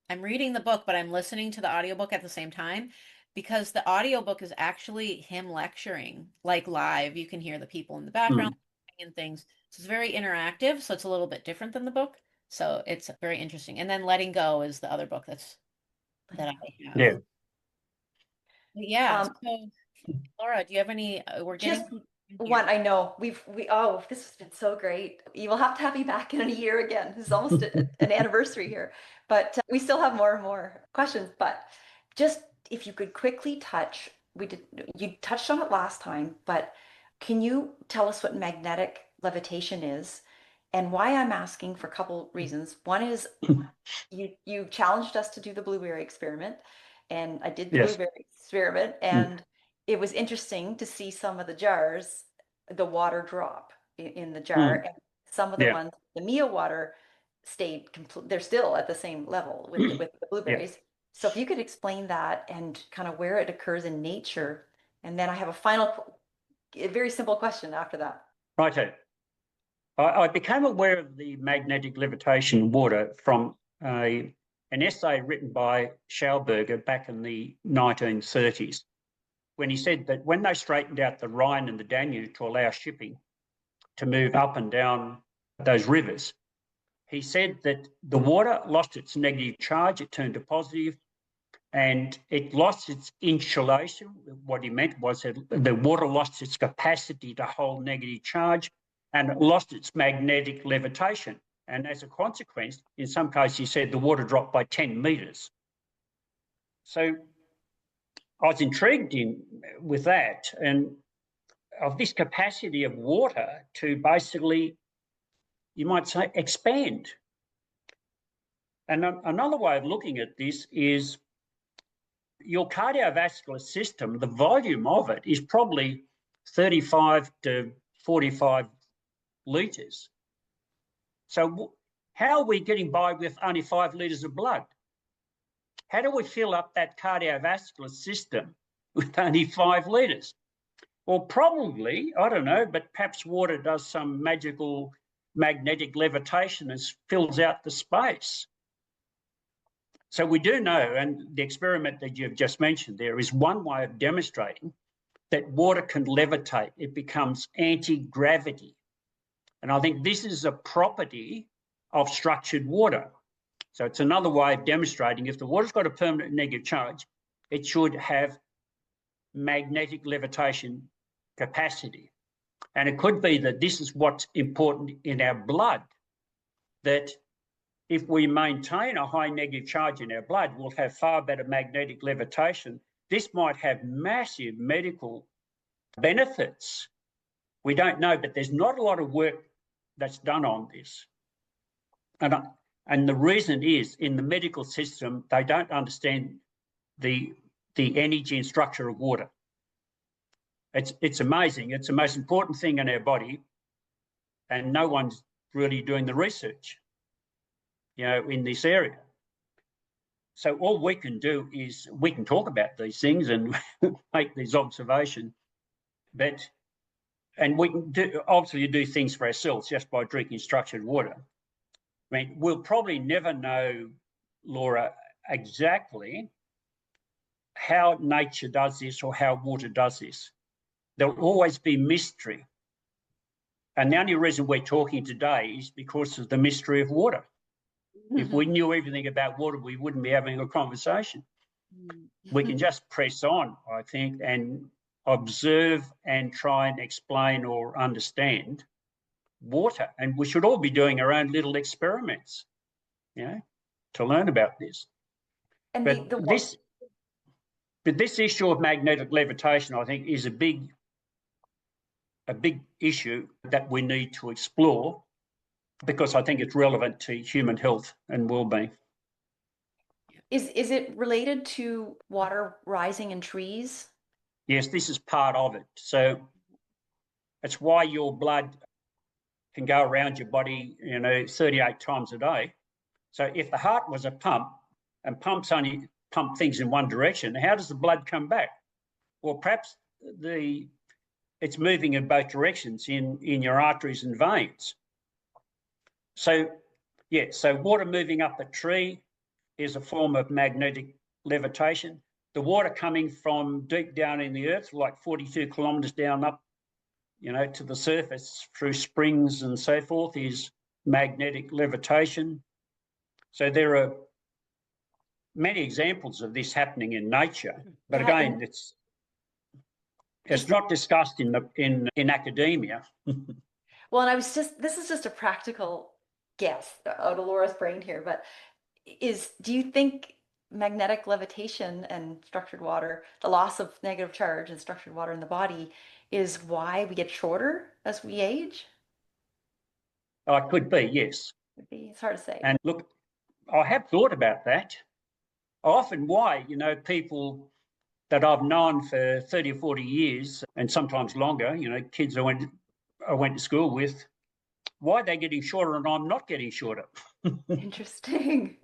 I'm reading the book, but I'm listening to the audiobook at the same time, because the audiobook is actually him lecturing, like live. You can hear the people in the background and things. So it's very interactive, so it's a little bit different than the book. So it's very interesting. And then Letting Go is the other book that I have. Yeah. Yeah. So Laura, do you have any, we're getting Just one, I know this has been so great. You will have to have me back in a year again. This is almost an anniversary here, but we still have more and more questions. But just if you could quickly touch, you touched on it last time, but can you tell us what magnetic levitation is and why I'm asking for a couple reasons. One is you challenged us to do the blueberry experiment, and I did the blueberry experiment, and it was interesting to see some of the jars, the water drop in the jar, and some of the ones, the Mio water stayed they're still at the same level with the blueberries. So if you could explain that and kind of where it occurs in nature, and then I have a very simple question after that. Righto. I became aware of the magnetic levitation water from an essay written by Schauberger back in the 1930s, when he said that when they straightened out the Rhine and the Danube to allow shipping to move up and down those rivers, he said that the water lost its negative charge, it turned to positive, and it lost its insulation. What he meant was that the water lost its capacity to hold negative charge, and it lost its magnetic levitation. And as a consequence, in some cases, he said the water dropped by 10 metres. So I was intrigued with that, and of this capacity of water to basically, you might say, expand. And another way of looking at this is your cardiovascular system, the volume of it is probably 35 to 45 litres. So how are we getting by with only 5 litres of blood? How do we fill up that cardiovascular system with only 5 litres? Well, probably, I don't know, but perhaps water does some magical magnetic levitation and fills out the space. So we do know, and the experiment that you've just mentioned there is one way of demonstrating that water can levitate. It becomes anti-gravity. And I think this is a property of structured water. So it's another way of demonstrating if the water's got a permanent negative charge, it should have magnetic levitation capacity. And it could be that this is what's important in our blood, that if we maintain a high negative charge in our blood, we'll have far better magnetic levitation. This might have massive medical benefits. We don't know, but there's not a lot of work that's done on this. And the reason is, in the medical system, they don't understand the the energy and structure of water. It's amazing. It's the most important thing in our body, and no one's really doing the research, in this area. So all we can do is we can talk about these things and make these observations, and we can obviously do things for ourselves just by drinking structured water. I mean, we'll probably never know, Laura, exactly how nature does this or how water does this. There'll always be mystery. And the only reason we're talking today is because of the mystery of water. If we knew everything about water, we wouldn't be having a conversation. We can just press on, I think, and observe and try and explain or understand water. And we should all be doing our own little experiments, to learn about this. And But this issue of magnetic levitation, I think, is a big issue that we need to explore, because I think it's relevant to human health and well-being. Is it related to water rising in trees? Yes, this is part of it. So it's why your blood can go around your body, 38 times a day. So if the heart was a pump and pumps only pump things in one direction, how does the blood come back? Well, perhaps it's moving in both directions in your arteries and veins. So water moving up a tree is a form of magnetic levitation. The water coming from deep down in the earth, like 42 kilometres down up, to the surface through springs and so forth, is magnetic levitation. So there are many examples of this happening in nature, but again, it's not discussed in academia. Well, and this is just a practical guess out of Laura's brain here, but do you think magnetic levitation and structured water, the loss of negative charge and structured water in the body, is why we get shorter as we age? Oh, it could be, yes. It's hard to say. And look, I have thought about that. Often why, people that I've known for 30 or 40 years, and sometimes longer, kids I went to school with, why they're getting shorter and I'm not getting shorter. Interesting.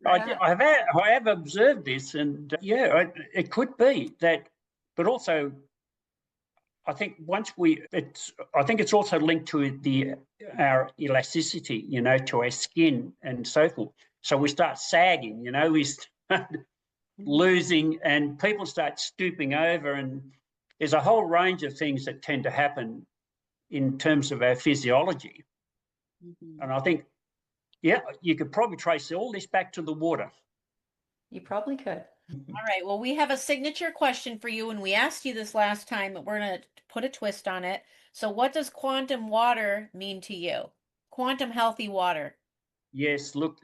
I have observed this, and it could be that, but also I think I think it's also linked to our elasticity, to our skin and so forth. So we start sagging, we start losing, and people start stooping over, and there's a whole range of things that tend to happen in terms of our physiology. And I think, you could probably trace all this back to the water. You probably could. All right. Well, we have a signature question for you, and we asked you this last time, but we're going to put a twist on it. So what does quantum water mean to you? Quantum healthy water. Yes, look,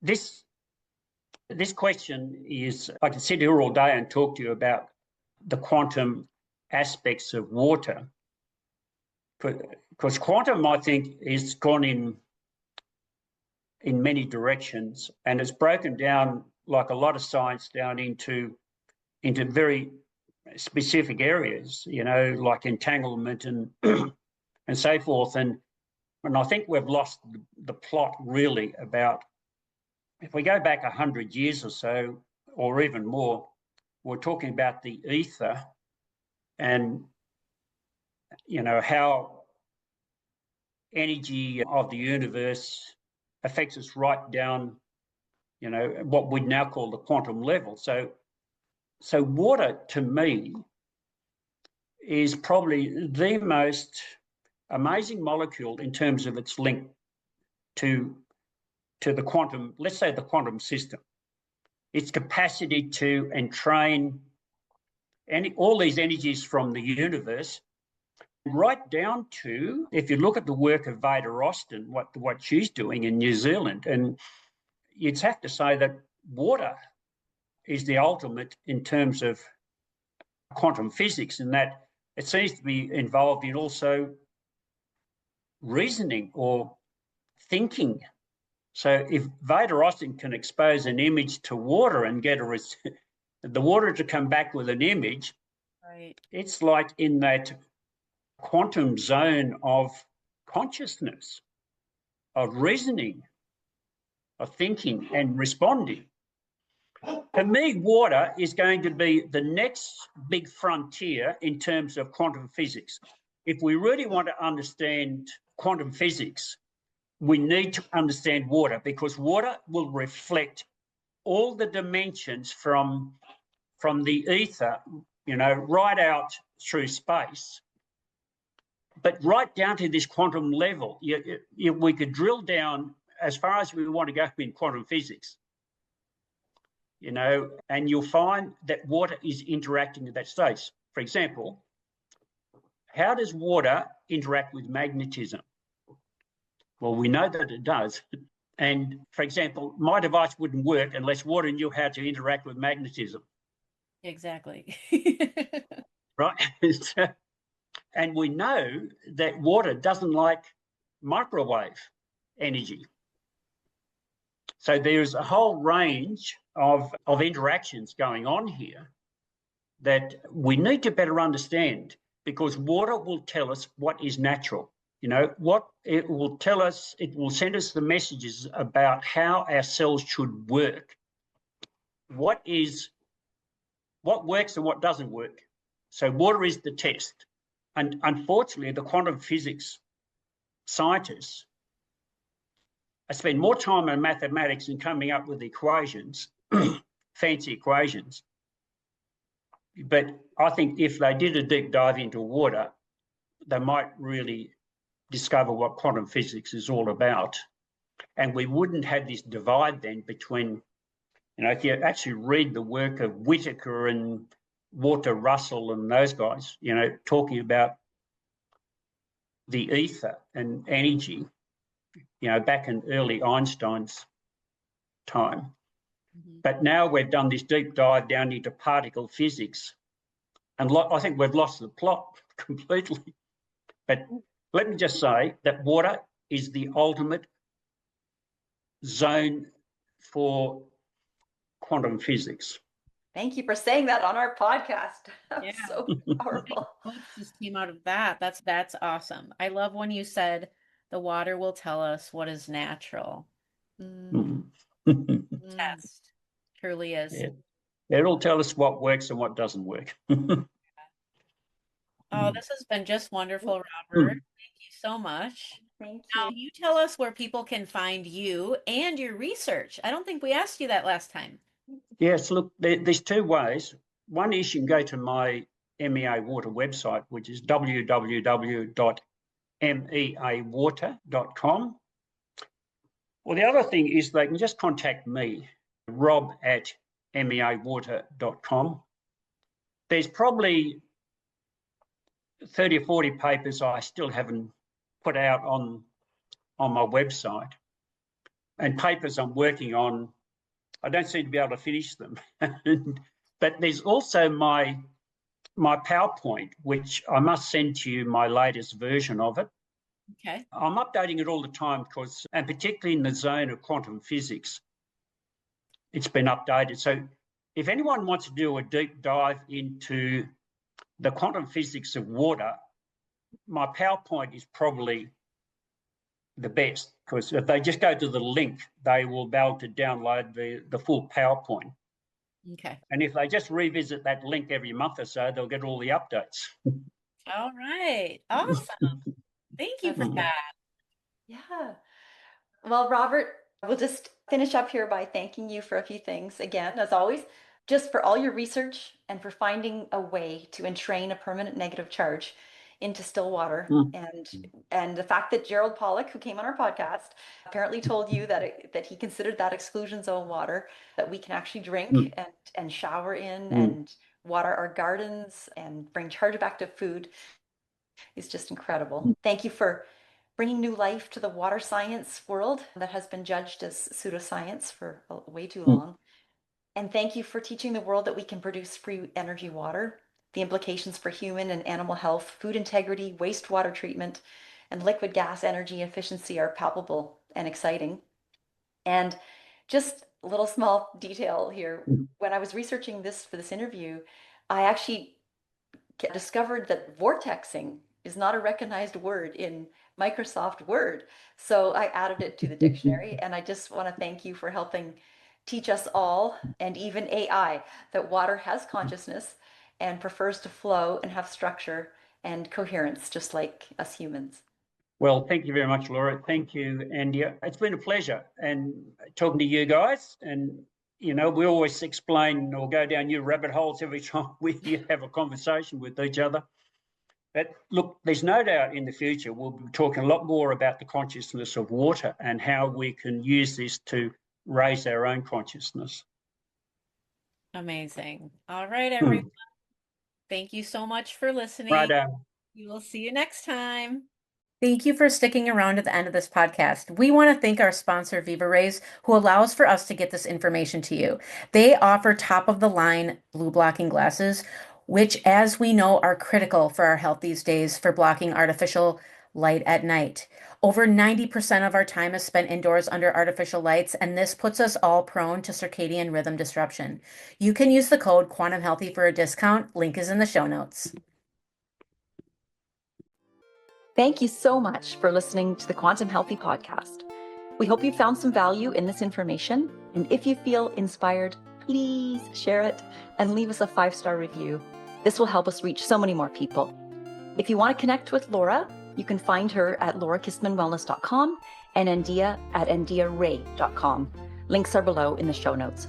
this question is, I could sit here all day and talk to you about the quantum aspects of water, because quantum, I think, is gone in many directions, and it's broken down, like a lot of science, down into very specific areas, like entanglement and and so forth. And I think we've lost the plot really about, if we go back 100 years or so, or even more, we're talking about the ether and, how energy of the universe affects us right down, what we'd now call the quantum level. So water, to me, is probably the most amazing molecule in terms of its link to the quantum, let's say the quantum system, its capacity to entrain all these energies from the universe, right down to, if you look at the work of VIVARAYS and what she's doing in New Zealand, and you'd have to say that water is the ultimate in terms of quantum physics, in that it seems to be involved in also reasoning or thinking So if VIVARAYS can expose an image to water and get the water to come back with an image, Right. it's like in that quantum zone of consciousness, of reasoning, of thinking and responding. For me, water is going to be the next big frontier in terms of quantum physics. If we really want to understand quantum physics, we need to understand water, because water will reflect all the dimensions from the ether, right out through space, but right down to this quantum level. We could drill down as far as we want to go in quantum physics, and you'll find that water is interacting at that stage. For example, how does water interact with magnetism? Well, we know that it does. And for example, my device wouldn't work unless water knew how to interact with magnetism. Exactly. Right? And we know that water doesn't like microwave energy. So there's a whole range of interactions going on here that we need to better understand, because water will tell us what is natural. What it will tell us, it will send us the messages about how our cells should work. What works and what doesn't work. So water is the test. And unfortunately, the quantum physics scientists spend more time on mathematics and coming up with equations, fancy equations. But I think if they did a deep dive into water, they might really discover what quantum physics is all about. And we wouldn't have this divide then between, if you actually read the work of Whittaker and Walter Russell and those guys, talking about the ether and energy, back in early Einstein's time. Mm-hmm. But now we've done this deep dive down into particle physics, and I think we've lost the plot completely. But let me just say that water is the ultimate zone for quantum physics. Thank you for saying that on our podcast. That's Yeah. so powerful. Quotes just came out of that. That's awesome. I love when you said the water will tell us what is natural. Test. Truly is. Yeah. It'll tell us what works and what doesn't work. Oh, this has been just wonderful, Robert. Thank you so much. Thank you. Now, you tell us where people can find you and your research. I don't think we asked you that last time. Yes, look, there's two ways. One is you can go to my MEA Water website, which is www.meawater.com. Well, the other thing is they can just contact me, rob@meawater.com. There's probably 30 or 40 papers I still haven't put out on my website, and papers I'm working on, I don't seem to be able to finish them. But there's also my PowerPoint, which I must send to you, my latest version of it. Okay. I'm updating it all the time and particularly in the zone of quantum physics, it's been updated. So if anyone wants to do a deep dive into the quantum physics of water, my PowerPoint is probably the best, because if they just go to the link, they will be able to download the full PowerPoint. Okay. And if they just revisit that link every month or so, they'll get all the updates. All right. Awesome. Thank you for that. Yeah. Well, Robert, we'll just finish up here by thanking you for a few things again, as always, just for all your research and for finding a way to entrain a permanent negative charge into still water. And the fact that Gerald Pollack, who came on our podcast, apparently told you that he considered that exclusion zone water that we can actually drink and shower in and water our gardens and bring charge back to food is just incredible. Thank you for bringing new life to the water science world that has been judged as pseudoscience for way too long. And thank you for teaching the world that we can produce free energy water. The implications for human and animal health, food integrity, wastewater treatment, and liquid gas energy efficiency are palpable and exciting. And just a little small detail here. When I was researching this for this interview, I actually discovered that vortexing is not a recognized word in Microsoft Word. So I added it to the dictionary, and I just want to thank you for helping teach us all, and even AI, that water has consciousness and prefers to flow and have structure and coherence, just like us humans. Well, thank you very much, Laura. Thank you, Andy. It's been a pleasure and talking to you guys. And, you know, we always explain or go down new rabbit holes every time we have a conversation with each other. But look, there's no doubt in the future we'll be talking a lot more about the consciousness of water and how we can use this to raise our own consciousness. Amazing. All right, everyone. Thank you so much for listening. Right. We will see you next time. Thank you for sticking around at the end of this podcast. We want to thank our sponsor, VIVARAYS, who allows for us to get this information to you. They offer top-of-the-line blue blocking glasses, which, as we know, are critical for our health these days for blocking artificial light at night. Over 90% of our time is spent indoors under artificial lights, and this puts us all prone to circadian rhythm disruption. You can use the code QUANTUMHEALTHY for a discount. Link is in the show notes. Thank you so much for listening to the Quantum Healthy podcast. We hope you found some value in this information. And if you feel inspired, please share it and leave us a 5-star review. This will help us reach so many more people. If you want to connect with Laura, you can find her at laurakistmanwellness.com and Andia at andiaray.com. Links are below in the show notes.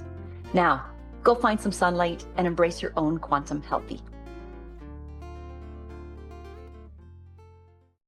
Now, go find some sunlight and embrace your own quantum healthy.